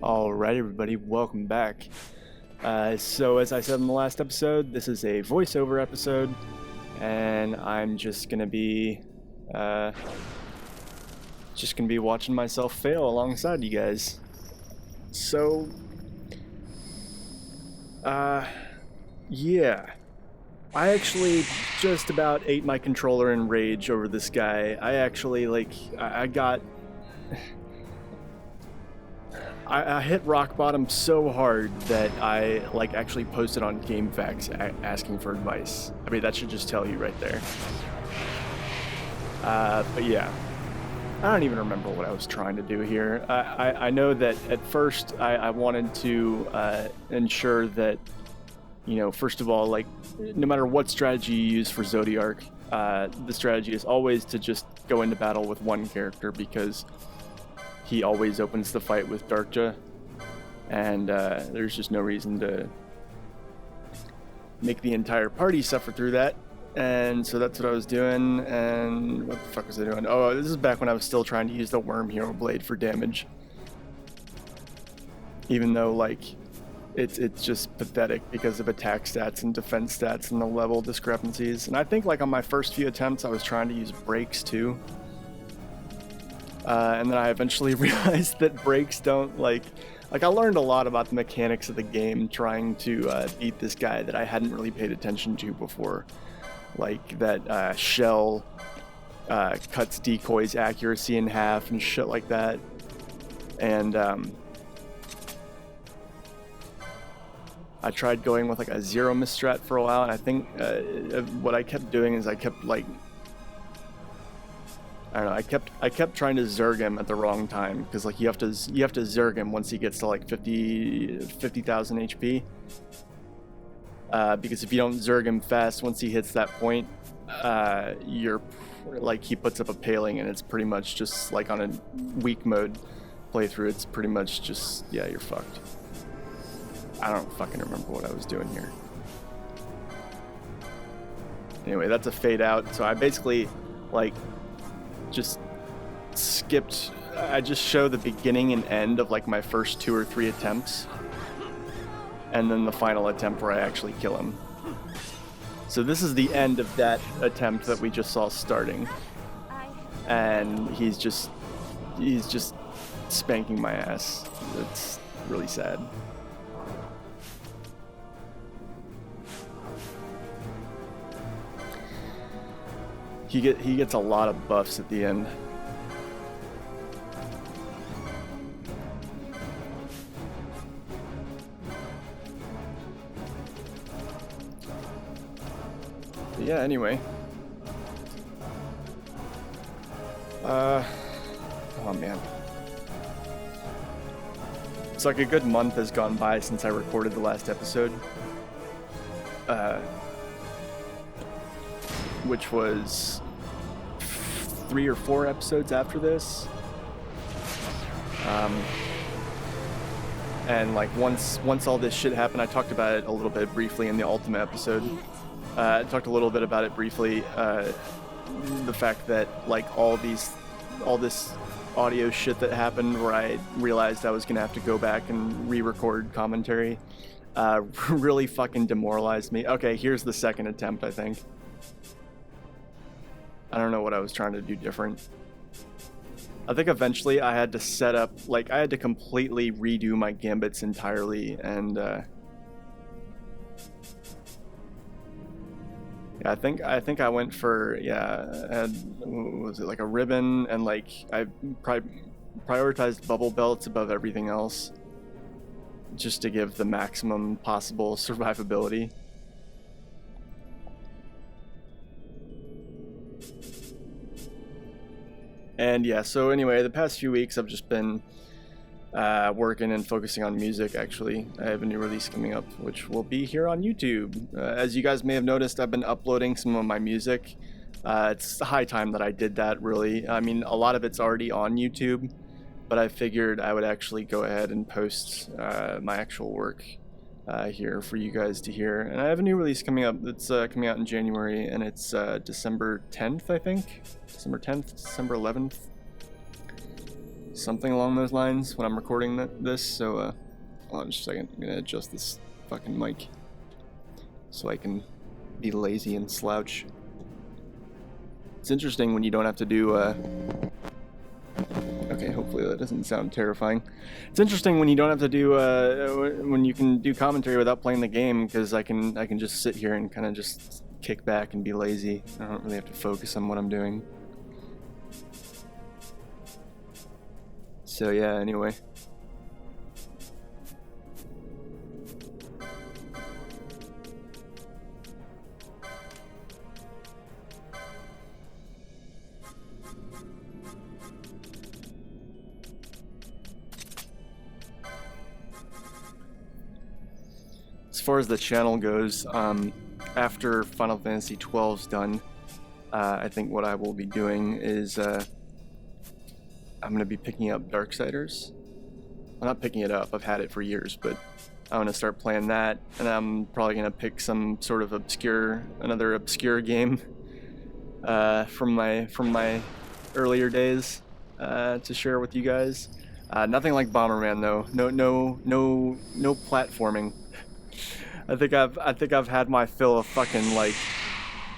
Alright, everybody, welcome back. So as I said in the last episode, this is a voiceover episode, and I'm just gonna be watching myself fail alongside you guys. So, yeah. I actually just about ate my controller in rage over this guy. I actually, I hit rock bottom so hard that I actually posted on GameFAQs asking for advice. I mean, that should just tell you right there. But yeah, I don't even remember what I was trying to do here. I know that at first I wanted to ensure that, you know, first of all, like, no matter what strategy you use for Zodiark, the strategy is always to just go into battle with one character, because he always opens the fight with Darkja, and there's just no reason to make the entire party suffer through that. And so that's what I was doing. And what the fuck was I doing? Oh, this is back when I was still trying to use the Worm Hero Blade for damage, even though, like, it's just pathetic because of attack stats and defense stats and the level discrepancies. And I think, like, on my first few attempts I was trying to use breaks too. And then I eventually realized that breaks don't, like I learned a lot about the mechanics of the game trying to beat this guy that I hadn't really paid attention to before. Like that shell cuts decoys accuracy in half and shit like that. And I tried going with like a zero miss strat for a while, and I think what I kept doing is I kept, like, I don't know, I kept trying to zerg him at the wrong time, because, like, you have to zerg him once he gets to like 50,000 HP. Because if you don't zerg him fast once he hits that point, you're like, he puts up a paling, and it's pretty much just like on a weak mode playthrough. It's pretty much just, yeah, you're fucked. I don't fucking remember what I was doing here. Anyway, that's a fade out. So I basically, like, just skipped. I just show the beginning and end of like my first 2 or 3 attempts, and then the final attempt where I actually kill him. So this is the end of that attempt that we just saw starting, and he's just spanking my ass. It's really sad. He gets a lot of buffs at the end. But yeah, anyway. Oh man. It's like a good month has gone by since I recorded the last episode. Which was 3 or 4 episodes after this. And like once all this shit happened, I talked about it a little bit briefly in the Ultimate episode. I talked a little bit about it briefly. The fact that, like, all this audio shit that happened, where I realized I was gonna have to go back and re-record commentary, really fucking demoralized me. Okay, here's the second attempt, I think. I don't know what I was trying to do different. I think eventually I had to set up, like, I had to completely redo my gambits entirely, and yeah, I think I went for, was it like a ribbon, and like I prioritized bubble belts above everything else, just to give the maximum possible survivability. And yeah, so anyway, the past few weeks I've just been working and focusing on music, actually. I have a new release coming up, which will be here on YouTube. As you guys may have noticed, I've been uploading some of my music. It's high time that I did that, really. I mean, a lot of it's already on YouTube, but I figured I would actually go ahead and post my actual work here for you guys to hear. And I have a new release coming up that's coming out in January, and it's December 10th, I think. December 10th, December 11th. something along those lines when I'm recording this. So hold on just a second. I'm gonna adjust this fucking mic so I can be lazy and slouch. It's interesting when you don't have to do okay, hopefully that doesn't sound terrifying. It's interesting when you don't have to do when you can do commentary without playing the game, because I can just sit here and kind of just kick back and be lazy. I don't really have to focus on what I'm doing. So yeah, anyway. As far as the channel goes, after Final Fantasy XII's done, I think what I will be doing is I'm going to be picking up Darksiders. I'm not picking it up, I've had it for years, but I'm going to start playing that, and I'm probably going to pick some sort of another obscure game from my earlier days to share with you guys. Nothing like Bomberman though. No platforming. I think I've had my fill of fucking like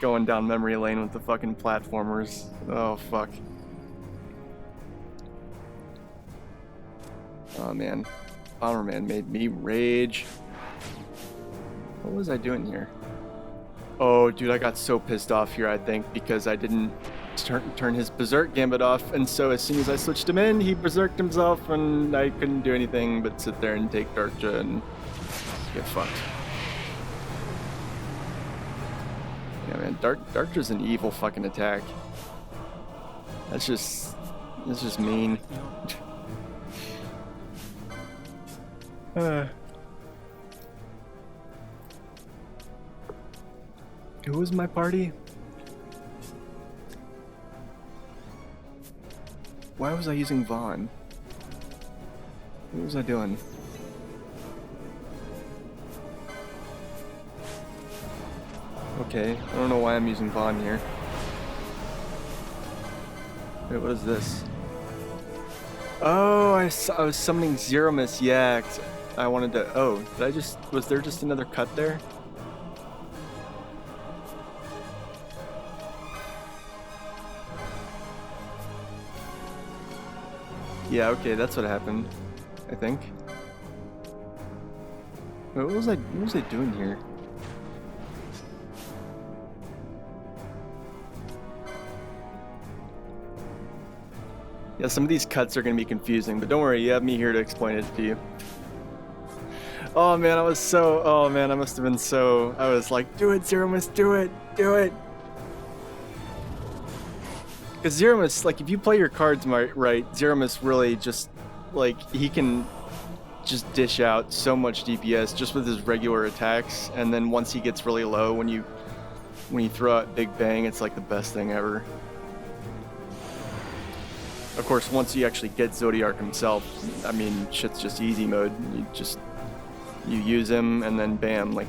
going down memory lane with the fucking platformers. Oh fuck. Oh man, Bomberman made me rage. What was I doing here? Oh dude, I got so pissed off here, I think, because I didn't turn his Berserk Gambit off, and so as soon as I switched him in, he berserked himself, and I couldn't do anything but sit there and take Darkja and get fucked. Yeah man, Darkja's an evil fucking attack. That's just mean. Who was my party? Why was I using Vaughn? What was I doing? Okay, I don't know why I'm using Vaughn here. Wait, what is this? Oh, I was summoning Zeromus, yeah. I wanted to, oh, was there just another cut there? Yeah, okay, that's what happened, I think. Wait, what was I doing here? Yeah, some of these cuts are gonna be confusing, but don't worry, you have me here to explain it to you. Oh man, I must have been so, I was like, do it, Zeromus, do it, do it. Because Zeromus, like, if you play your cards right, Zeromus really just, like, he can just dish out so much DPS just with his regular attacks, and then once he gets really low, when you throw out Big Bang, it's like the best thing ever. Of course, once you actually get Zodiark himself, I mean, shit's just easy mode. You use him, and then bam, like,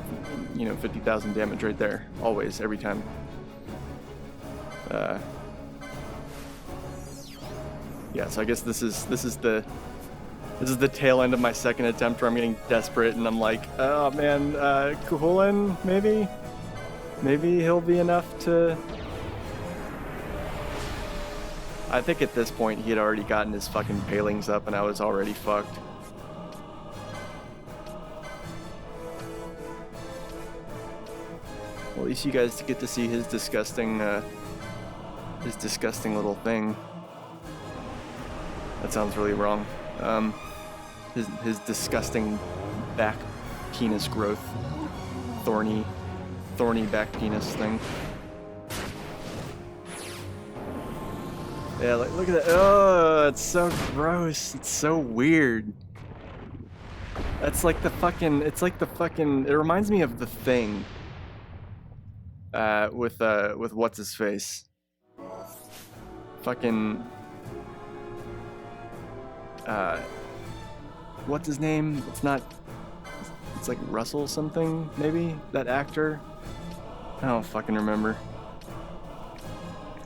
you know, 50,000 damage right there, always, every time. Yeah, so I guess this is the tail end of my second attempt where I'm getting desperate, and I'm like, oh man, Kuhulin, maybe he'll be enough to. I think at this point he had already gotten his fucking palings up, and I was already fucked. Well, at least you guys get to see his disgusting little thing. That sounds really wrong. His disgusting back penis growth, thorny back penis thing. Yeah, like, look at that. Oh, it's so gross. It's so weird. That's like the fucking. It's like the fucking. It reminds me of The Thing. With what's his face. Fucking. What's his name? It's not. It's like Russell something, maybe? That actor? I don't fucking remember.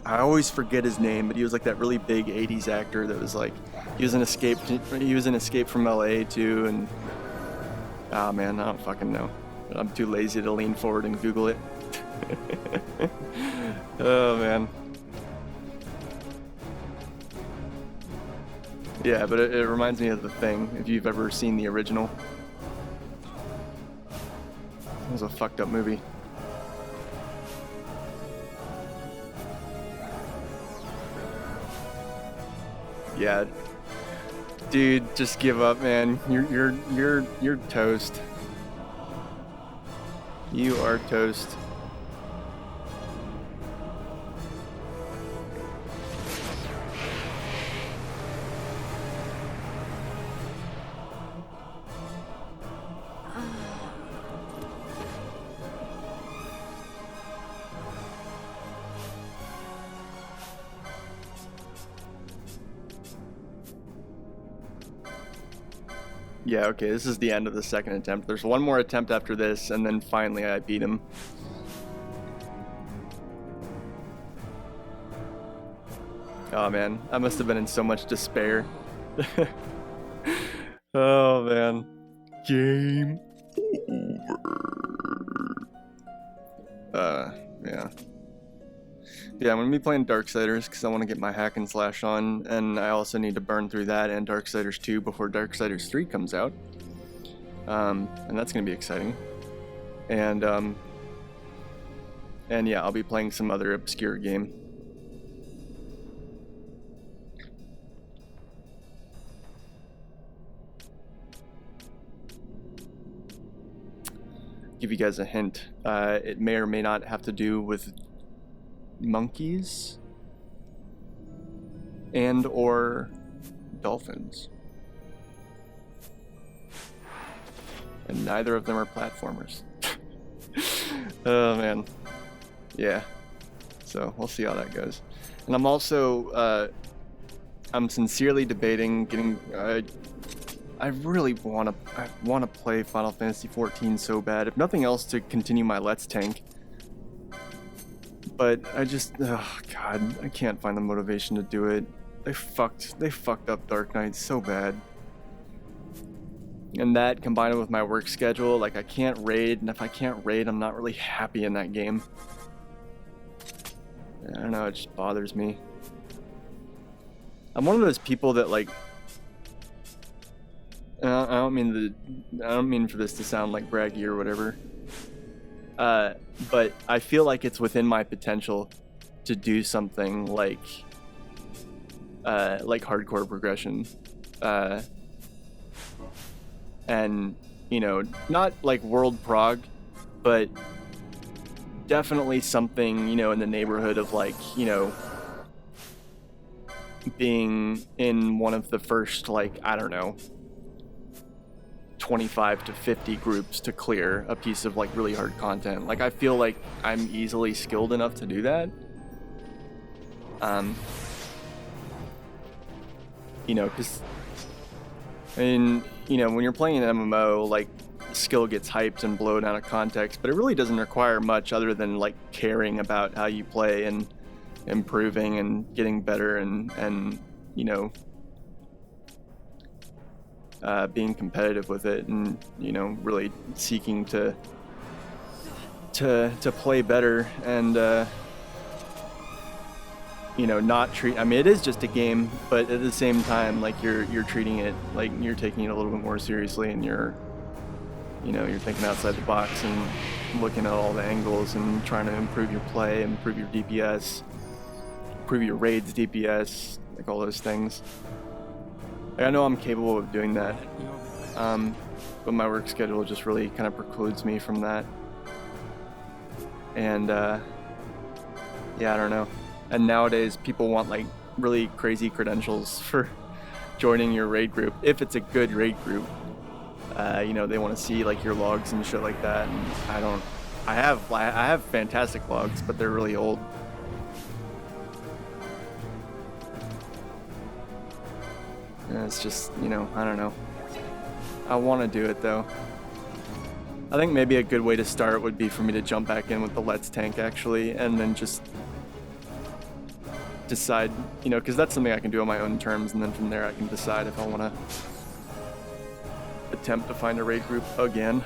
I always forget his name, but he was like that really big 80s actor that was like, He was an escape. He was an Escape from LA too, and oh man, I don't fucking know. I'm too lazy to lean forward and Google it. Oh man. Yeah, but it reminds me of The Thing, if you've ever seen the original. It was a fucked up movie. Yeah. Dude, just give up, man. You're toast. You are toast. Yeah, okay, this is the end of the second attempt. There's one more attempt after this, and then finally I beat him. Oh man, I must have been in so much despair. Oh man. Game over. Yeah. Yeah, I'm gonna be playing Darksiders because I want to get my hack and slash on, and I also need to burn through that and Darksiders 2 before Darksiders 3 comes out. And that's gonna be exciting. And yeah, I'll be playing some other obscure game. Give you guys a hint. It may or may not have to do with monkeys and or dolphins, and neither of them are platformers. Oh man, yeah, so we'll see how that goes. And I'm also I'm sincerely debating getting I really want to play Final Fantasy XIV so bad, if nothing else to continue my Let's Tank. But I just, oh god, I can't find the motivation to do it. They fucked up Dark Knight so bad. And that combined with my work schedule, like I can't raid, and if I can't raid, I'm not really happy in that game. I don't know, it just bothers me. I'm one of those people that like, I don't mean for this to sound like braggy or whatever. But I feel like it's within my potential to do something like hardcore progression, and you know, not like world prog, but definitely something, you know, in the neighborhood of like, you know, being in one of the first, like, I don't know, 25 to 50 groups to clear a piece of like really hard content. Like I feel like I'm easily skilled enough to do that. You know, because I mean, you know, when you're playing an MMO, like skill gets hyped and blown out of context, but it really doesn't require much other than like caring about how you play and improving and getting better and you know, being competitive with it, and you know, really seeking to play better, and you know, not treat, I mean, it is just a game, but at the same time, like you're treating it like you're taking it a little bit more seriously, and you're, you know, you're thinking outside the box and looking at all the angles and trying to improve your play, improve your DPS, improve your raids DPS, like all those things. Like, I know I'm capable of doing that, but my work schedule just really kind of precludes me from that. And yeah, I don't know. And nowadays, people want like really crazy credentials for joining your raid group. If it's a good raid group, you know, they want to see like your logs and shit like that. And I don't. I have fantastic logs, but they're really old. And it's just, you know, I don't know. I want to do it though. I think maybe a good way to start would be for me to jump back in with the Let's Tank actually, and then just decide, you know, because that's something I can do on my own terms, and then from there I can decide if I want to attempt to find a raid group again.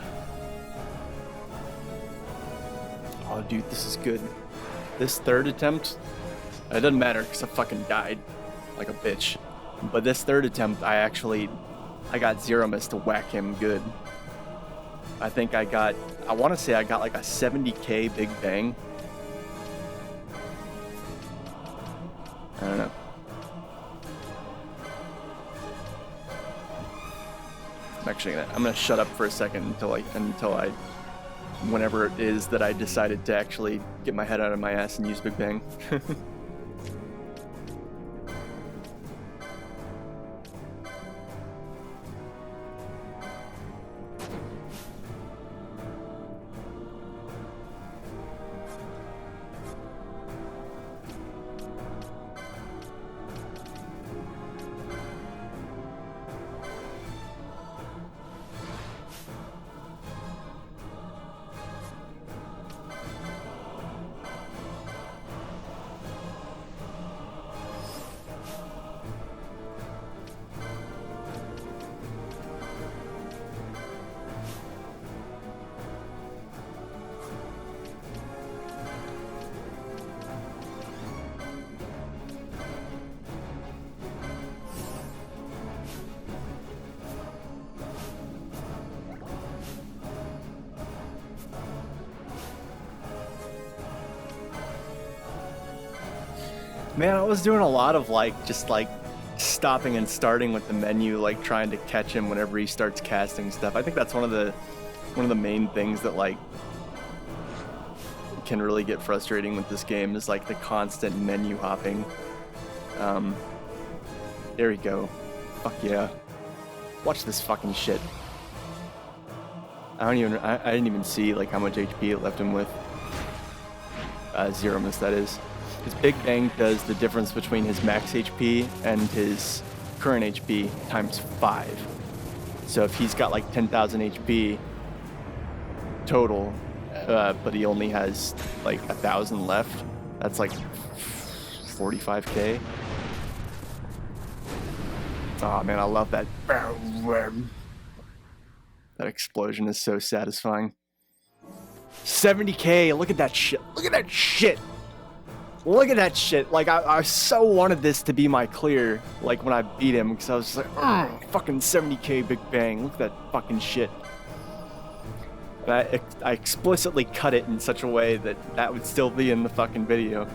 Oh, dude, this is good. This third attempt, it doesn't matter because I fucking died like a bitch. But this third attempt, I got Zero Miss to whack him good. I think I want to say I got like a 70k Big Bang. I don't know. I'm gonna shut up for a second until I whenever it is that I decided to actually get my head out of my ass and use Big Bang. Man, I was doing a lot of just stopping and starting with the menu, like trying to catch him whenever he starts casting stuff. I think that's one of the main things that can really get frustrating with this game is like the constant menu hopping. There we go. Fuck yeah. Watch this fucking shit. I didn't even see like how much HP it left him with. Zero Miss, that is. His Big Bang does the difference between his max HP and his current HP times 5. So if he's got like 10,000 HP total, but he only has like 1,000 left, that's like 45k. Oh man, I love that. That explosion is so satisfying. 70k, look at that shit. Look at that shit. Look at that shit. Like, I so wanted this to be my clear, like, when I beat him, because I was just like, fucking 70k Big Bang. Look at that fucking shit. And I explicitly cut it in such a way that would still be in the fucking video.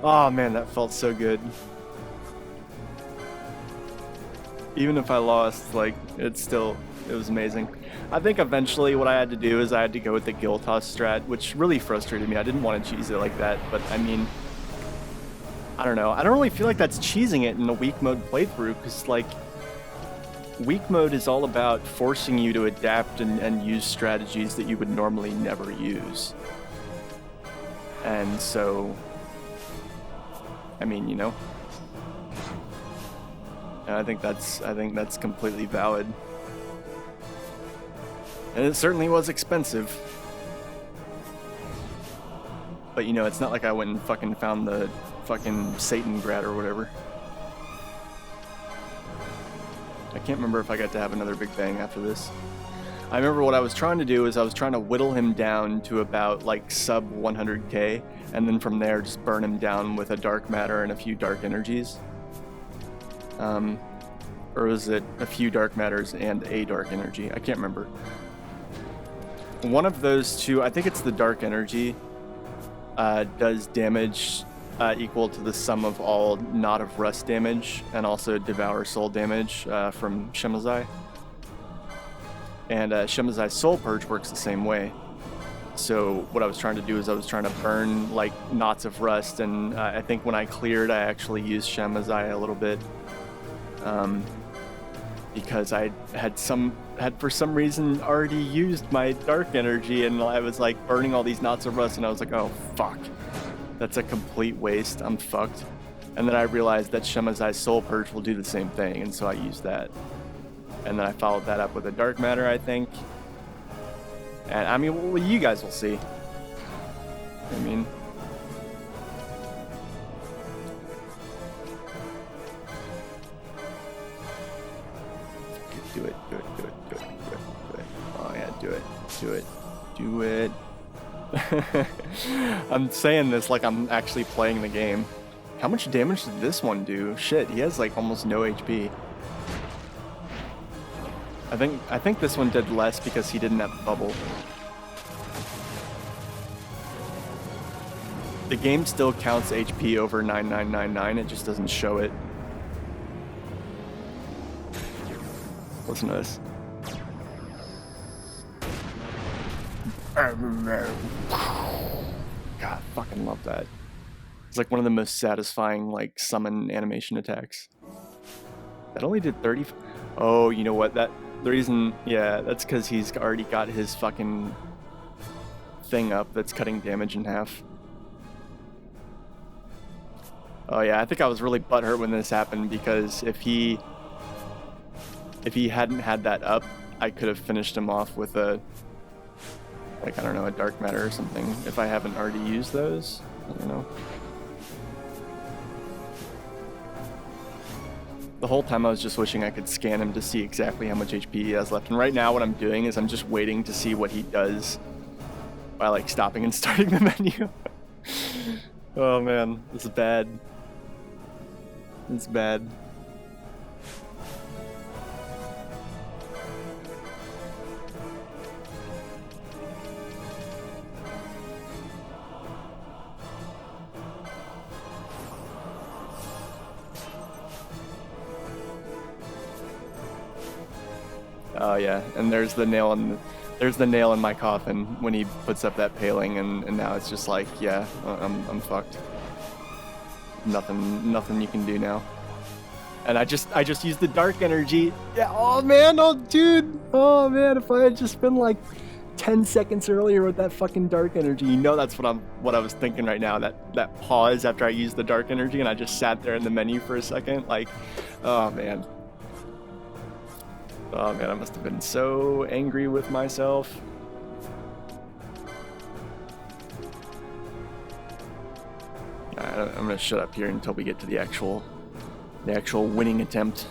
Oh, man, that felt so good. Even if I lost, like, it was amazing. I think eventually what I had to do is I had to go with the Gil Toss strat, which really frustrated me. I didn't want to cheese it like that, but I mean, I don't know. I don't really feel like that's cheesing it in a weak mode playthrough, because like, weak mode is all about forcing you to adapt and use strategies that you would normally never use. And so, I mean, you know, I think that's completely valid. And it certainly was expensive. But you know, it's not like I went and fucking found the fucking Satan Grad or whatever. I can't remember if I got to have another Big Bang after this. I remember what I was trying to do is I was trying to whittle him down to about like sub 100k, and then from there just burn him down with a dark matter and a few dark energies. Or was it a few dark matters and a dark energy? I can't remember. One of those two, I think it's the dark energy, does damage equal to the sum of all Knot of Rust damage and also Devour Soul damage from Shemazai. And Shemazai's Soul Purge works the same way. So what I was trying to do is I was trying to burn like Knots of Rust, and I think when I cleared I actually used Shemazai a little bit. Because I had for some reason already used my dark energy, and I was like burning all these Knots of Rust, and I was like, oh fuck, that's a complete waste, I'm fucked. And then I realized that Shemazai's Soul Purge will do the same thing, and so I used that. And then I followed that up with a dark matter, I think. And I mean, well, you guys will see. I mean, Do it. Oh yeah, do it. I'm saying this like I'm actually playing the game. How much damage did this one do? Shit, he has like almost no HP. I think this one did less because he didn't have bubble. The game still counts HP over 9999, it just doesn't show it. Listen to this. God, fucking love that. It's like one of the most satisfying like summon animation attacks. That only did 30. Oh, you know what? The reason, yeah, that's because he's already got his fucking thing up that's cutting damage in half. Oh yeah, I think I was really butthurt when this happened because if he hadn't had that up, I could have finished him off with a, like, I don't know, a dark matter or something. If I haven't already used those, I don't know. The whole time I was just wishing I could scan him to see exactly how much HP he has left. And right now what I'm doing is I'm just waiting to see what he does by like stopping and starting the menu. Oh man, this is bad. It's bad. Oh yeah, and there's the nail in my coffin when he puts up that paling, and now it's just like, yeah, I'm fucked. Nothing you can do now. And I just used the dark energy. Yeah. Oh man. Oh dude. Oh man. If I had just been like 10 seconds earlier with that fucking dark energy, you know that's what I was thinking right now. That pause after I used the dark energy, and I just sat there in the menu for a second. Like, oh man. Oh man, I must have been so angry with myself. Alright, I'm gonna shut up here until we get to the actual winning attempt.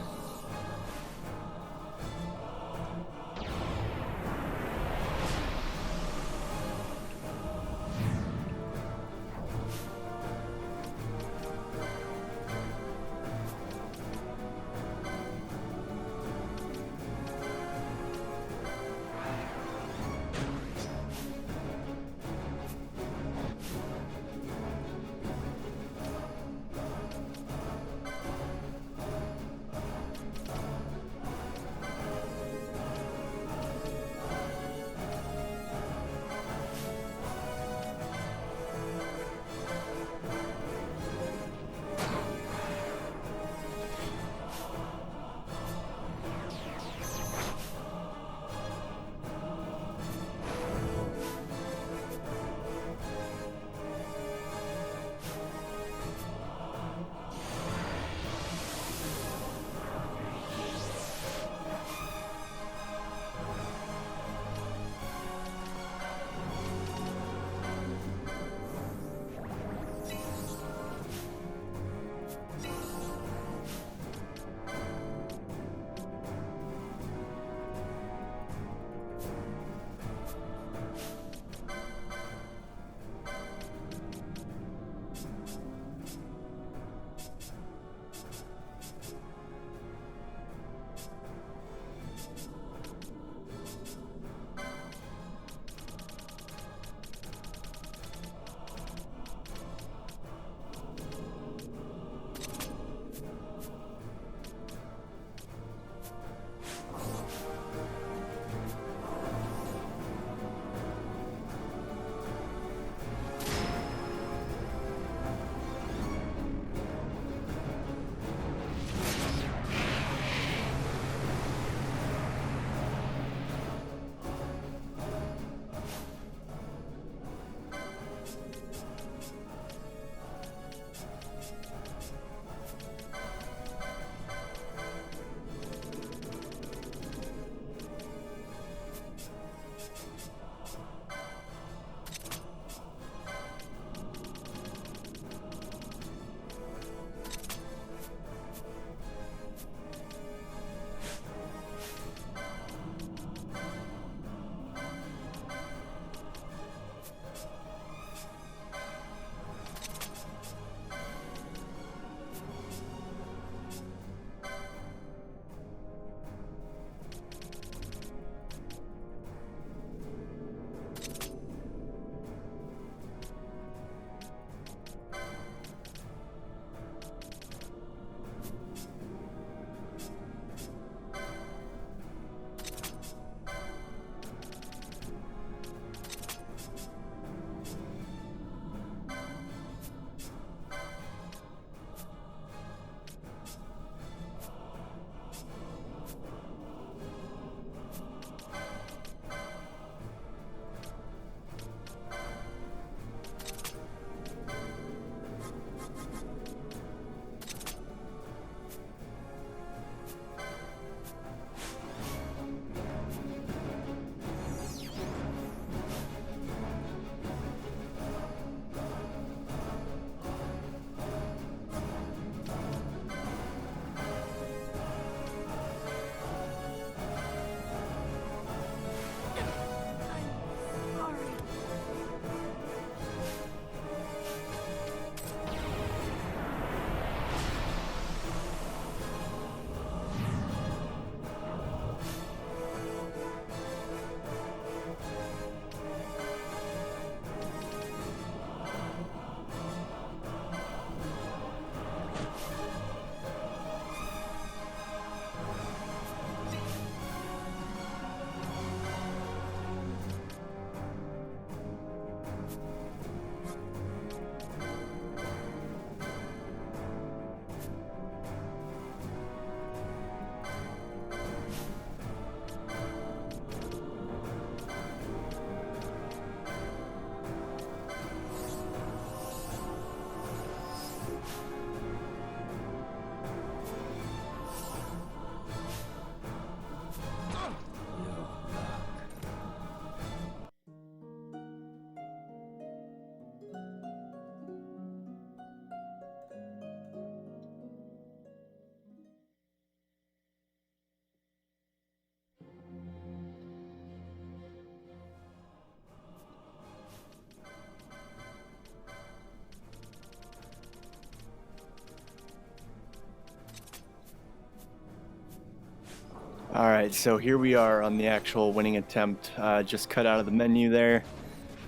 Alright, so here we are on the actual winning attempt. Just cut out of the menu there,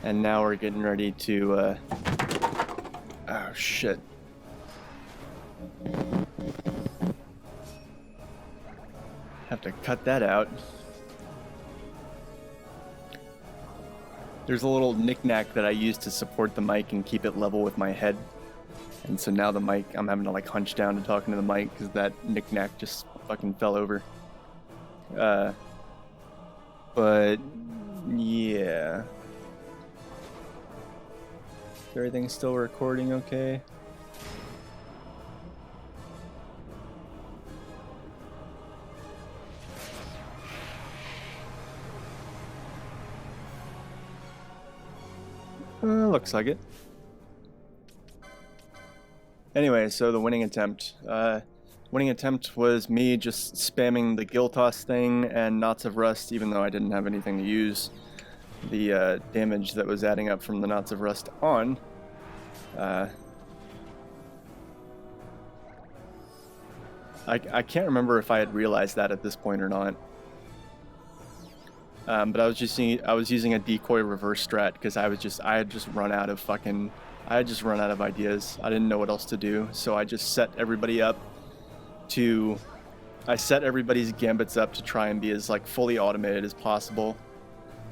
and now we're getting ready to, oh shit. Have to cut that out. There's a little knick-knack that I use to support the mic and keep it level with my head. And so now the mic, I'm having to like hunch down to talking to the mic because that knick-knack just fucking fell over. But yeah. Is everything still recording okay? Looks like it. Anyway, so the winning attempt. Winning attempt was me just spamming the Gill Toss thing and Knots of Rust, even though I didn't have anything to use the damage that was adding up from the Knots of Rust on. I can't remember if I had realized that at this point or not. But I was using a decoy reverse strat because I had just run out of ideas. I didn't know what else to do, so I just set everybody up I set everybody's gambits up to try and be as like fully automated as possible.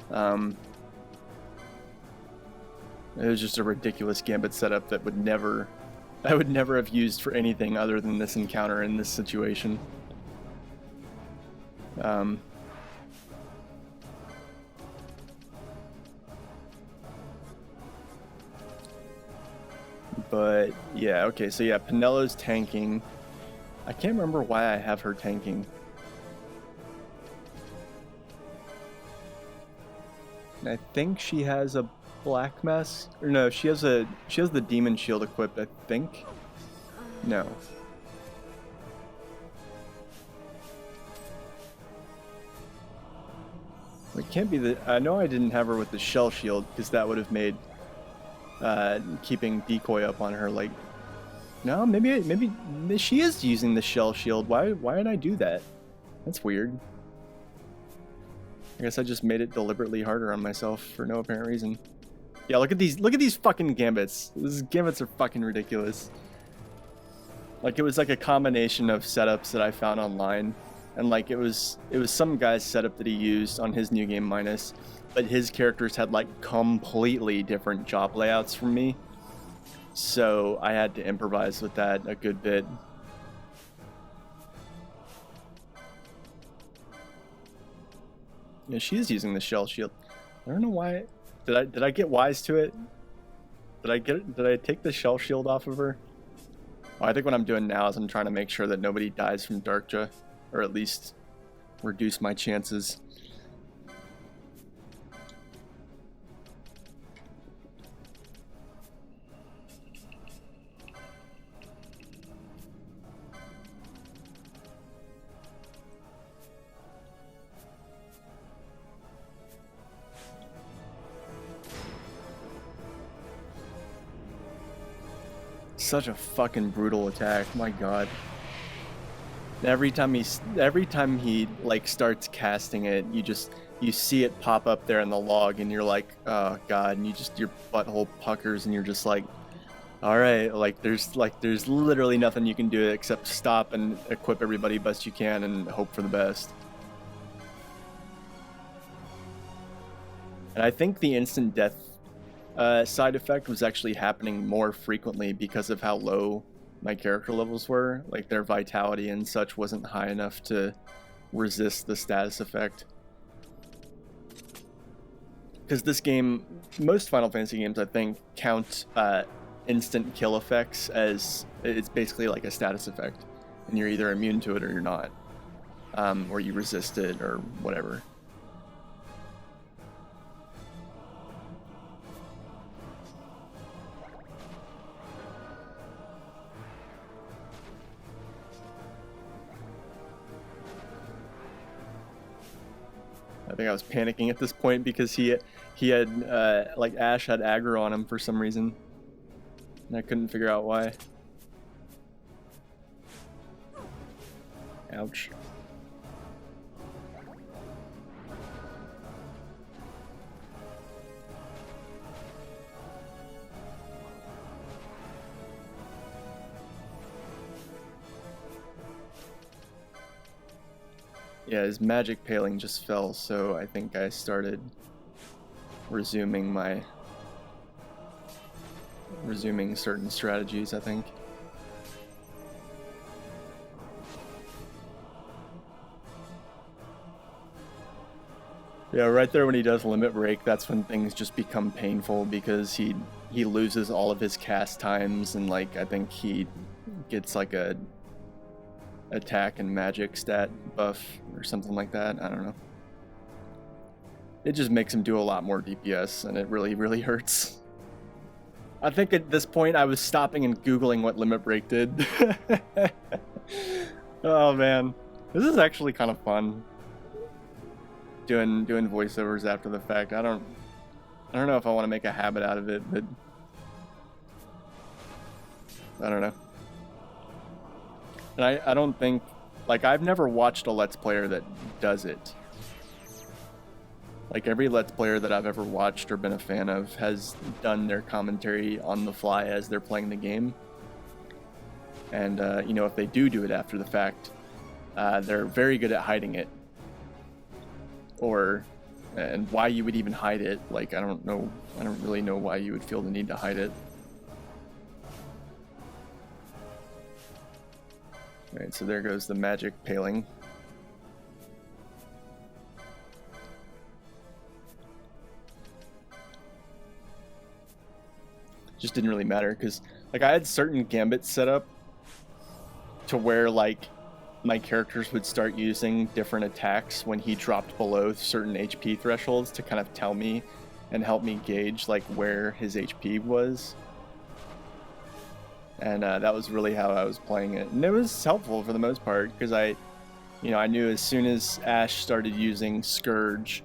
It was just a ridiculous gambit setup that I would never have used for anything other than this encounter in this situation. But yeah, okay, so yeah, Penelo's tanking. I can't remember why I have her tanking. And I think she has a black mask, or no, she has the demon shield equipped, I think. No. It can't be I know I didn't have her with the shell shield because that would have made keeping decoy up on her like. No, maybe she is using the shell shield. Why did I do that? That's weird. I guess I just made it deliberately harder on myself for no apparent reason. Yeah, look at these fucking gambits. These gambits are fucking ridiculous. Like, it was like a combination of setups that I found online, and like it was some guy's setup that he used on his New Game Minus, but his characters had like completely different job layouts from me. So I had to improvise with that a good bit. Yeah, she is using the shell shield. I don't know why. Did I get wise to it? Did I take the shell shield off of her? Oh, I think what I'm doing now is I'm trying to make sure that nobody dies from Darkja, or at least reduce my chances. Such a fucking brutal attack, my god. Every time he like starts casting it, you see it pop up there in the log and you're like, oh god, and your butthole puckers and you're just like, all right, like there's literally nothing you can do except stop and equip everybody best you can and hope for the best. And I think the instant death side effect was actually happening more frequently because of how low my character levels were. Like, their vitality and such wasn't high enough to resist the status effect. Because this game, most Final Fantasy games, I think, count instant kill effects as it's basically like a status effect, and you're either immune to it or you're not, or you resist it or whatever. I think I was panicking at this point because he had like Ash had aggro on him for some reason, and I couldn't figure out why. Ouch. Yeah, his magic paling just fell, so I think I started resuming certain strategies, I think. Yeah, right there when he does limit break, that's when things just become painful because he loses all of his cast times, and like I think he gets like a attack and magic stat buff or something like that. I don't know. It just makes him do a lot more DPS, and it really, really hurts. I think at this point I was stopping and Googling what limit break did. Oh man, this is actually kind of fun. Doing voiceovers after the fact. I don't know if I want to make a habit out of it, but I don't know. And I don't think, like, I've never watched a Let's Player that does it. Like, every Let's Player that I've ever watched or been a fan of has done their commentary on the fly as they're playing the game. And, you know, if they do it after the fact, they're very good at hiding it. And why you would even hide it, like, I don't really know why you would feel the need to hide it. Alright, so there goes the magic paling. Just didn't really matter, because, like, I had certain gambits set up to where, like, my characters would start using different attacks when he dropped below certain HP thresholds to kind of tell me and help me gauge like where his HP was. And that was really how I was playing it. And it was helpful for the most part because I knew as soon as Ash started using Scourge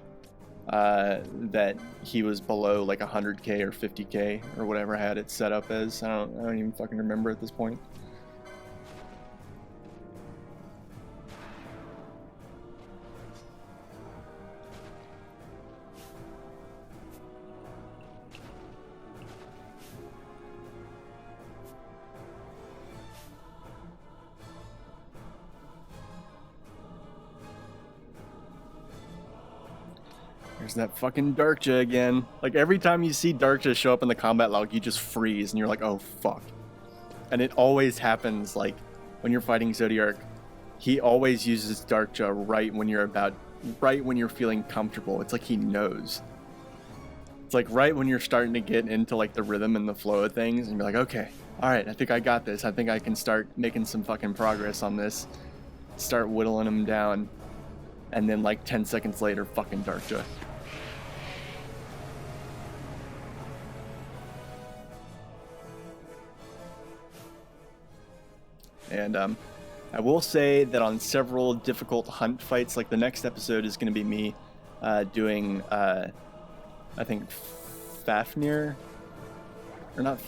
that he was below like 100k or 50k or whatever I had it set up as. I don't even fucking remember at this point. There's that fucking Darkja again. Like, every time you see Darkja show up in the combat log, you just freeze, and you're like, oh, fuck. And it always happens, like, when you're fighting Zodiark, he always uses Darkja right when you're feeling comfortable. It's like he knows. It's like right when you're starting to get into, like, the rhythm and the flow of things, and you're like, okay, alright, I think I got this. I think I can start making some fucking progress on this. Start whittling him down. And then, like, 10 seconds later, fucking Darkja. And I will say that on several difficult hunt fights, like the next episode is going to be me doing, I think, Fafnir, or not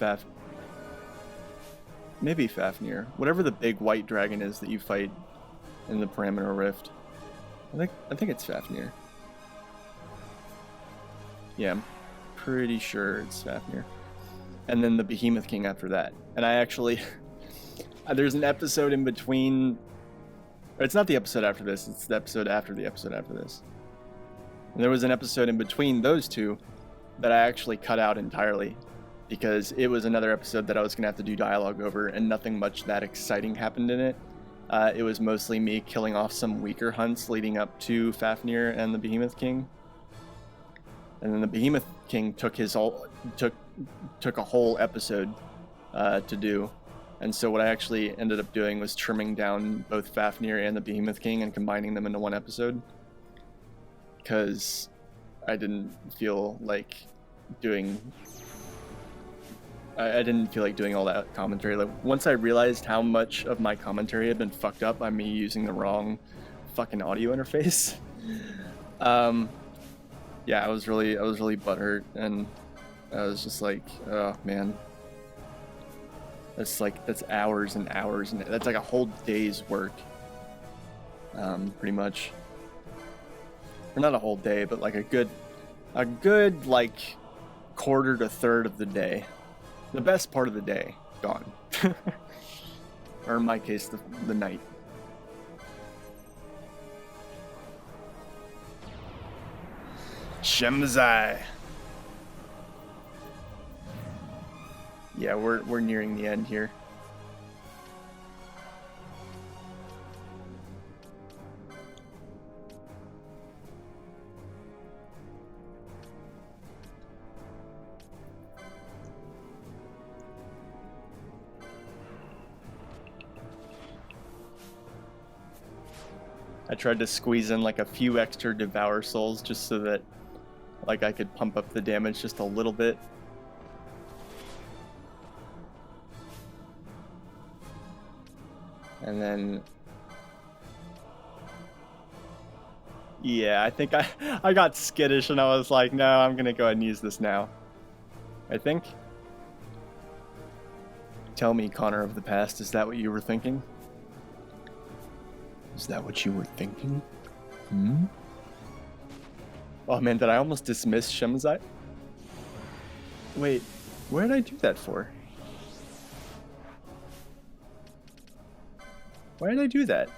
maybe Fafnir, whatever the big white dragon is that you fight in the Parameter Rift. I think it's Fafnir. Yeah, I'm pretty sure it's Fafnir. And then the Behemoth King after that. And I actually... there's an episode in between... Or it's not the episode after this, it's the episode after the episode after this. And there was an episode in between those two that I actually cut out entirely. Because it was another episode that I was going to have to do dialogue over, and nothing much that exciting happened in it. It was mostly me killing off some weaker hunts leading up to Fafnir and the Behemoth King. And then the Behemoth King took a whole episode to do. And so what I actually ended up doing was trimming down both Fafnir and the Behemoth King and combining them into one episode. Because I didn't feel like doing... I didn't feel like doing all that commentary. Like, once I realized how much of my commentary had been fucked up by me using the wrong fucking audio interface, yeah, I was really butthurt, and I was just like, oh man, that's hours and hours, and that's like a whole day's work, pretty much. Or not a whole day, but like a good like quarter to third of the day. The best part of the day, gone. Or in my case, the night. Shemazai. Yeah, we're nearing the end here. I tried to squeeze in like a few extra Devour Souls just so that like I could pump up the damage just a little bit. And then yeah, I think I got skittish and I was like, no, I'm gonna go ahead and use this now. I think. Tell me, Connor of the past, is that what you were thinking? Is that what you were thinking? Hmm? Oh man, did I almost dismiss Shemazai? Wait, where did I do that for? Why did I do that?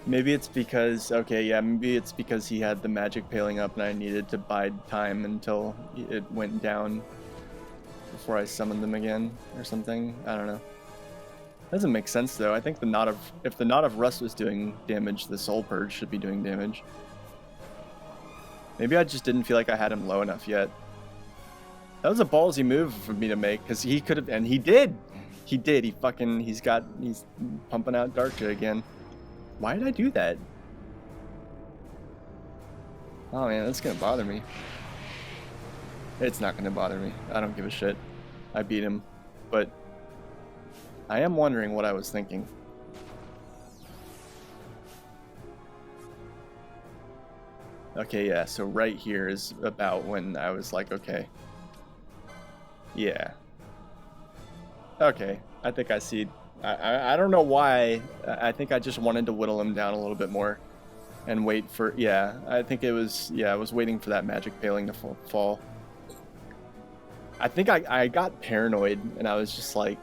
Maybe it's because, okay, yeah, maybe it's because he had the magic paling up and I needed to bide time until it went down before I summoned them again or something. I don't know. Doesn't make sense though. I think if the Knot of Rust was doing damage, the Soul Purge should be doing damage. Maybe I just didn't feel like I had him low enough yet. That was a ballsy move for me to make, because he could have, and he did! He did, he's pumping out Darkja again. Why did I do that? Oh man, that's gonna bother me. It's not gonna bother me. I don't give a shit. I beat him. But I am wondering what I was thinking. Okay, yeah, so right here is about when I was like, okay. Yeah. Okay, I think I see. I don't know why. I think I just wanted to whittle him down a little bit more and wait for, yeah, I think it was, yeah, I was waiting for that magic paling to fall. I think I got paranoid and I was just like,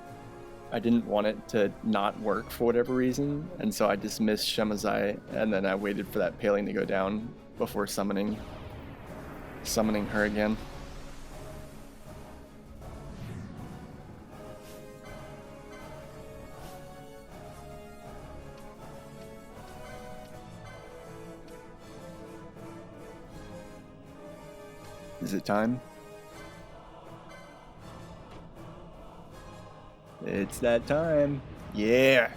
I didn't want it to not work for whatever reason, and so I dismissed Shemazai and then I waited for that paling to go down before summoning her again. Is it time? It's that time. Yeah.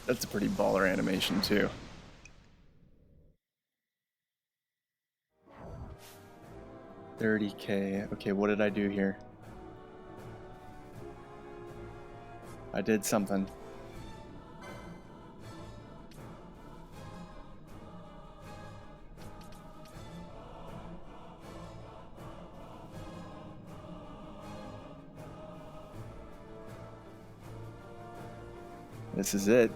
That's a pretty baller animation too. $30K. Okay, what did I do here? I did something. This is it.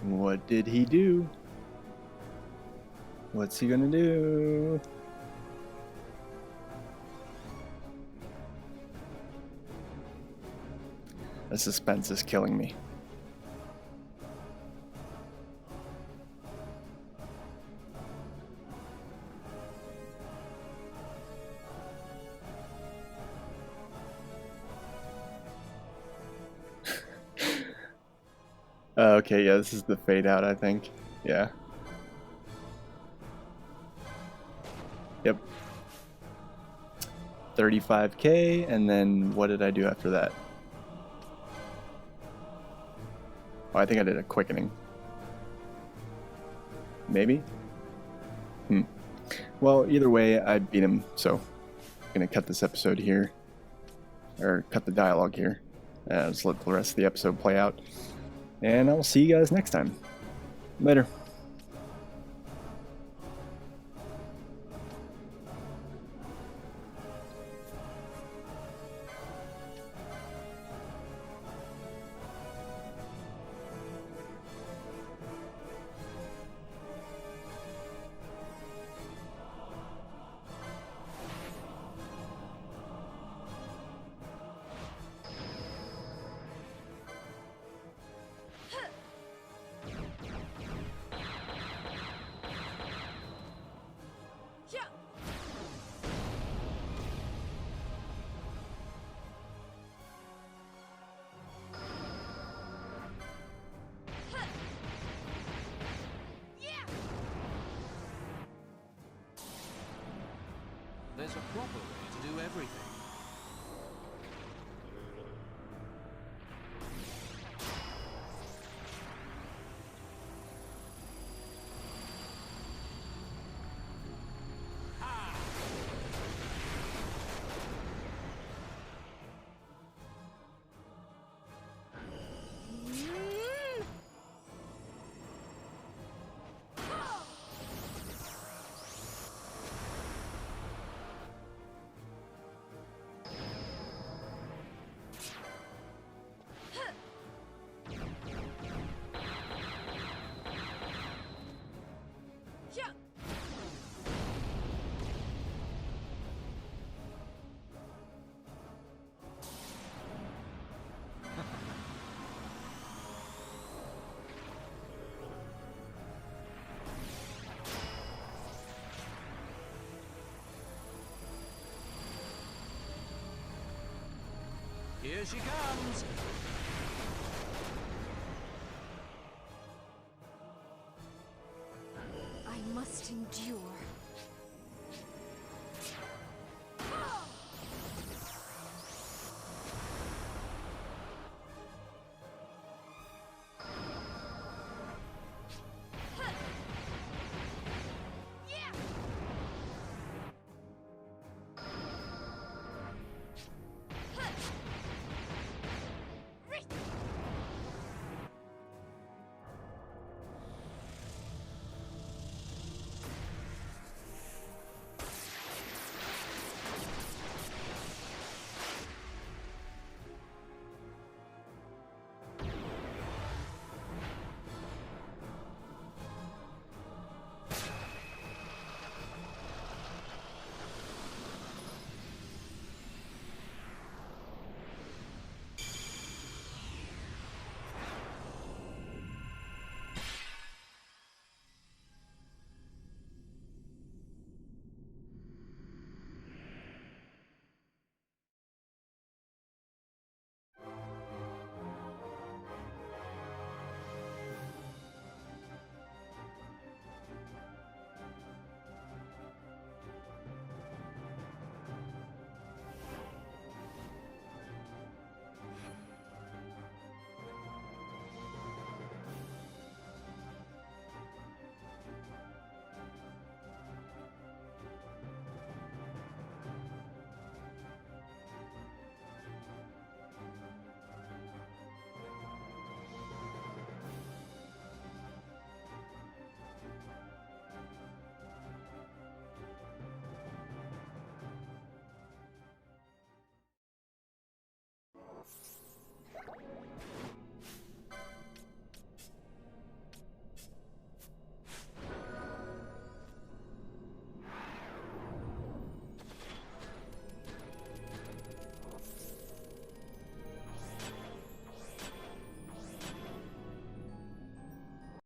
What did he do? What's he gonna do? The suspense is killing me. Okay, yeah, this is the fade out, I think. Yeah. Yep. 35K, and then what did I do after that? Oh, I think I did a quickening. Maybe? Well, either way, I beat him, so I'm gonna cut this episode here. Or cut the dialogue here. Just let the rest of the episode play out. And I will see you guys next time. Later. There's a proper way to do everything. Here she comes! I must endure.